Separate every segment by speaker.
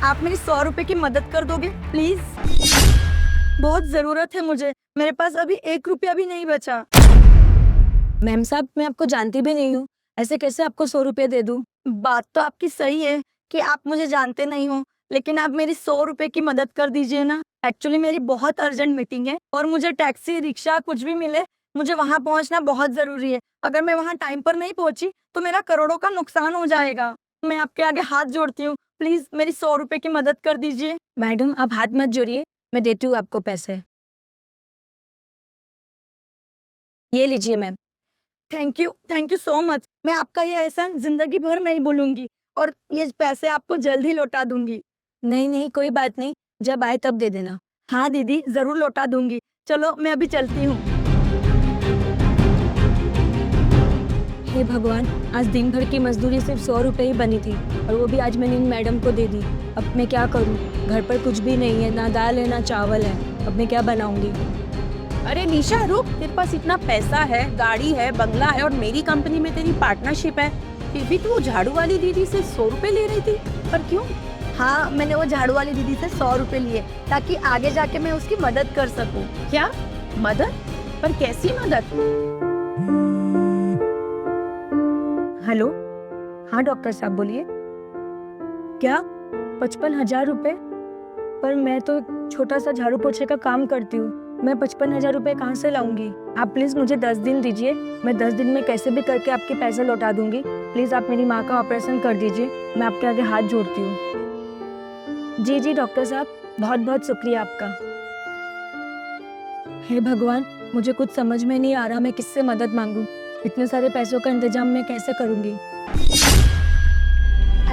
Speaker 1: आप मेरी 100 रुपए की मदद कर दोगे प्लीज? बहुत जरूरत है मुझे, मेरे पास अभी 1 रुपया भी नहीं बचा।
Speaker 2: मैम साहब, मैं आपको जानती भी नहीं हूँ, ऐसे कैसे आपको 100 रुपए दे दूँ?
Speaker 1: बात तो आपकी सही है कि आप मुझे जानते नहीं हो, लेकिन आप मेरी 100 रुपए की मदद कर दीजिए ना। एक्चुअली मेरी बहुत अर्जेंट मीटिंग है और मुझे टैक्सी रिक्शा कुछ भी मिले, मुझे वहां पहुंचना बहुत जरूरी है। अगर मैं वहां टाइम पर नहीं पहुंची तो मेरा करोड़ों का नुकसान हो जाएगा। मैं आपके आगे हाथ जोड़ती हूँ, प्लीज मेरी 100 रुपए की मदद कर दीजिए।
Speaker 2: मैडम, आप हाथ मत जोड़िए, मैं देती हूँ आपको पैसे। ये लीजिए ma'am.
Speaker 1: Thank you so much. मैं आपका ये एहसान जिंदगी भर नहीं भूलूंगी और ये पैसे आपको जल्द ही लौटा दूंगी।
Speaker 2: नहीं नहीं, कोई बात नहीं, जब आए तब दे देना।
Speaker 1: हाँ दीदी, जरूर लौटा दूंगी। चलो मैं अभी चलती हूँ।
Speaker 2: हे भगवान, आज दिन भर की मजदूरी सिर्फ 100 रुपए ही बनी थी और वो भी आज मैंने इन मैडम को दे दी। अब मैं क्या करूँ? घर पर कुछ भी नहीं है, ना दाल है ना चावल है। अब मैं क्या बनाऊंगी?
Speaker 3: अरे निशा रुक, तेरे पास इतना पैसा है, गाड़ी है, बंगला है और मेरी कंपनी में तेरी पार्टनरशिप है, फिर भी तू झाड़ू वाली दीदी से 100 रुपए ले रही थी, पर क्यों?
Speaker 1: हाँ, मैंने वो झाड़ू वाली दीदी से 100 रुपए लिए ताकि आगे जाके मैं उसकी मदद कर सकूं।
Speaker 3: क्या मदद? पर कैसी मदद?
Speaker 2: हेलो, हाँ डॉक्टर साहब बोलिए। क्या 55,000 रुपए? पर मैं तो छोटा सा झाड़ू पोछे का काम करती हूँ, मैं 55,000 रुपए कहाँ से लाऊंगी? आप प्लीज मुझे 10 दिन दीजिए, मैं 10 दिन में कैसे भी करके आपके पैसे लौटा दूंगी। प्लीज आप मेरी माँ का ऑपरेशन कर दीजिए, मैं आपके आगे हाथ जोड़ती हूँ। जी जी डॉक्टर साहब, बहुत बहुत शुक्रिया आपका। हे भगवान, मुझे कुछ समझ में नहीं आ रहा मैं किससे मदद मांगूं। इतने सारे पैसों का इंतजाम मैं कैसे करूंगी?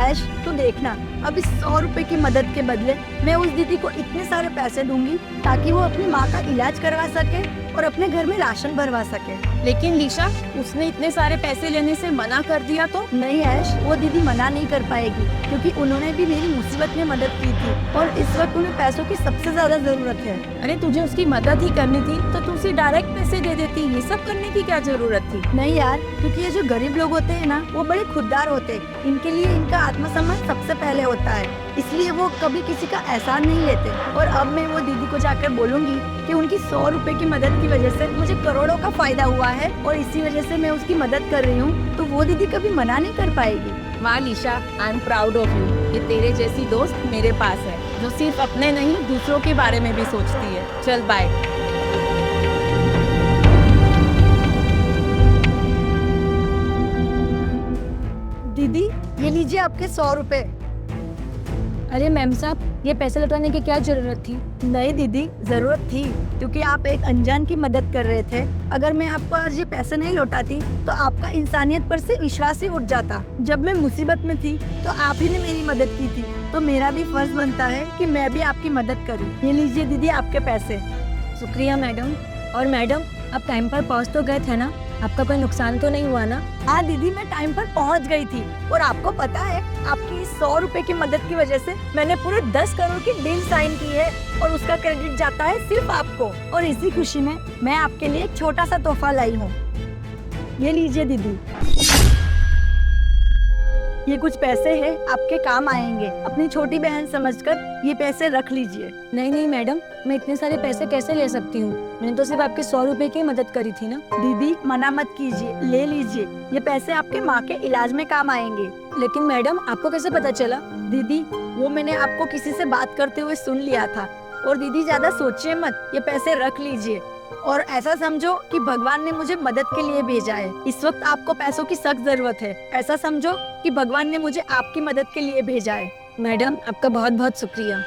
Speaker 1: ऐश, तू देखना, अब इस 100 रुपए की मदद के बदले मैं उस दीदी को इतने सारे पैसे दूंगी ताकि वो अपनी माँ का इलाज करवा सके और अपने घर में राशन भरवा सके।
Speaker 3: लेकिन निशा, उसने इतने सारे पैसे लेने से मना कर दिया तो?
Speaker 1: नहीं ऐश, वो दीदी मना नहीं कर पाएगी क्योंकि उन्होंने भी मेरी मुसीबत में मदद की थी और इस वक्त उन्हें पैसों की सबसे ज्यादा जरूरत है।
Speaker 3: अरे तुझे उसकी मदद ही करनी थी तो तू उसे डायरेक्ट पैसे दे देती, ये सब करने की क्या जरूरत थी?
Speaker 1: नहीं यार, क्योंकि ये जो गरीब लोग होते हैं ना, वो बड़े खुददार होते हैं। इनके लिए इनका आत्मसम्मान सबसे पहले होता है, इसलिए वो कभी किसी का एहसान नहीं लेते। और अब मैं वो दीदी को जाकर बोलूंगी कि उनकी 100 रुपए की मदद की वजह से मुझे करोड़ों का फायदा हुआ है और इसी वजह से मैं उसकी मदद कर रही हूँ, तो वो दीदी कभी मना नहीं कर पाएगी।
Speaker 3: वाह Nisha, I am proud of you. ये तेरे जैसी दोस्त मेरे पास है जो सिर्फ अपने नहीं दूसरों के बारे में भी सोचती है। चल बाय।
Speaker 1: दीदी, ये लीजिए आपके 100 रुपए।
Speaker 2: अरे मैम साहब, ये पैसे लौटाने की क्या जरूरत थी?
Speaker 1: नहीं दीदी, जरूरत थी क्योंकि आप एक अनजान की मदद कर रहे थे। अगर मैं आपको आज ये पैसे नहीं लौटाती तो आपका इंसानियत पर से विश्वास ही उठ जाता। जब मैं मुसीबत में थी तो आप ही ने मेरी मदद की थी, तो मेरा भी फर्ज बनता है कि मैं भी आपकी मदद करूं। ये लीजिए दीदी आपके पैसे।
Speaker 2: शुक्रिया मैडम। और मैडम, आप टाइम पर पहुंच तो गए थे ना? आपका कोई नुकसान तो नहीं हुआ ना?
Speaker 1: हाँ दीदी, मैं टाइम पर पहुंच गई थी और आपको पता है, आपकी इस 100 रुपए की मदद की वजह से मैंने पूरे 10 करोड़ की डील साइन की है और उसका क्रेडिट जाता है सिर्फ आपको। और इसी खुशी में मैं आपके लिए एक छोटा सा तोहफा लाई हूँ। ये लीजिए दीदी, ये कुछ पैसे हैं, आपके काम आएंगे। अपनी छोटी बहन समझकर ये पैसे रख लीजिए।
Speaker 2: नहीं नहीं मैडम, मैं इतने सारे पैसे कैसे ले सकती हूँ? मैंने तो सिर्फ आपके 100 रुपए की मदद करी थी ना।
Speaker 1: दीदी मना मत कीजिए, ले लीजिए, ये पैसे आपके माँ के इलाज में काम आएंगे।
Speaker 2: लेकिन मैडम, आपको कैसे पता चला?
Speaker 1: दीदी, वो मैंने आपको किसी से बात करते हुए सुन लिया था। और दीदी ज्यादा सोचिए मत, ये पैसे रख लीजिए और ऐसा समझो कि भगवान ने मुझे मदद के लिए भेजा है। इस वक्त आपको पैसों की सख्त जरूरत है, ऐसा समझो कि भगवान ने मुझे आपकी मदद के लिए भेजा है।
Speaker 2: मैडम, आपका बहुत बहुत शुक्रिया।